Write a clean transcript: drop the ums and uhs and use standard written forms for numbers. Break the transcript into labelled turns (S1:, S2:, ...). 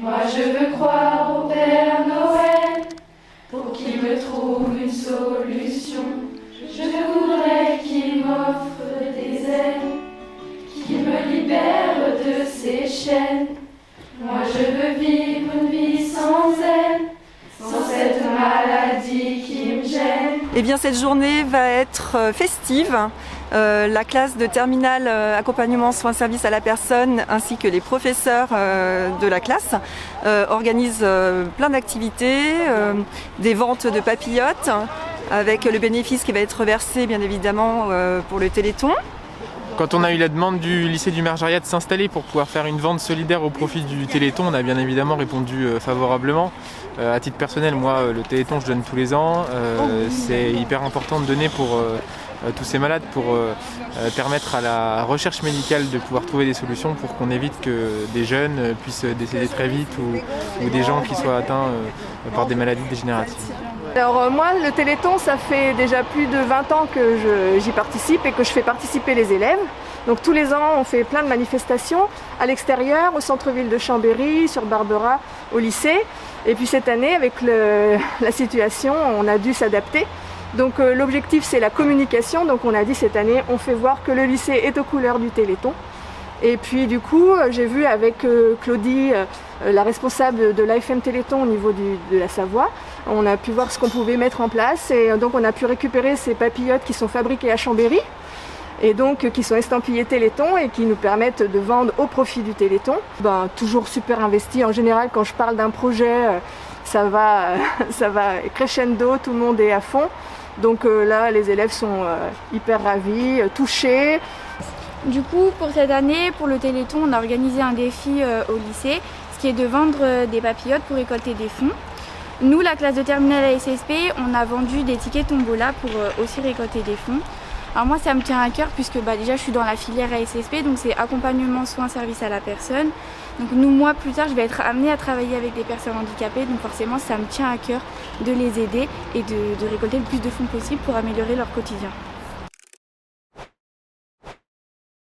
S1: Moi je veux croire au Père Noël pour qu'il me trouve une solution. Je voudrais qu'il m'offre des ailes, qu'il me libère de ses chaînes. Moi je veux vivre une vie sans elle, sans cette maladie qui me gêne.
S2: Eh bien, cette journée va être festive. La classe de terminale accompagnement soins services à la personne ainsi que les professeurs de la classe organisent plein d'activités, des ventes de papillotes avec le bénéfice qui va être versé bien évidemment pour le Téléthon.
S3: Quand on a eu la demande du lycée du Margeria de s'installer pour pouvoir faire une vente solidaire au profit du Téléthon, on a bien évidemment répondu favorablement. À titre personnel, moi, le Téléthon, je donne tous les ans. C'est hyper important de donner pour tous ces malades, pour permettre à la recherche médicale de pouvoir trouver des solutions pour qu'on évite que des jeunes puissent décéder très vite ou des gens qui soient atteints par des maladies dégénératives.
S4: Alors moi, le Téléthon, ça fait déjà plus de 20 ans que j'y participe et que je fais participer les élèves. Donc tous les ans, on fait plein de manifestations à l'extérieur, au centre-ville de Chambéry, sur Barbera, au lycée. Et puis cette année, avec la situation, on a dû s'adapter. Donc l'objectif, c'est la communication. Donc on a dit cette année, on fait voir que le lycée est aux couleurs du Téléthon. Et puis du coup, j'ai vu avec Claudie, la responsable de l'AFM Téléthon au niveau de la Savoie, on a pu voir ce qu'on pouvait mettre en place et donc on a pu récupérer ces papillotes qui sont fabriquées à Chambéry et donc qui sont estampillées Téléthon et qui nous permettent de vendre au profit du Téléthon. Toujours super investi. En général, quand je parle d'un projet, ça va crescendo, tout le monde est à fond. Donc là, les élèves sont hyper ravis, touchés.
S5: Du coup, pour cette année, pour le Téléthon, on a organisé un défi au lycée, ce qui est de vendre des papillotes pour récolter des fonds. Nous, la classe de terminale à SSP, on a vendu des tickets tombola pour aussi récolter des fonds. Alors moi, ça me tient à cœur puisque déjà je suis dans la filière ASSP, donc c'est accompagnement soins services à la personne. Donc moi, plus tard, je vais être amenée à travailler avec des personnes handicapées, donc forcément, ça me tient à cœur de les aider et de récolter le plus de fonds possible pour améliorer leur quotidien.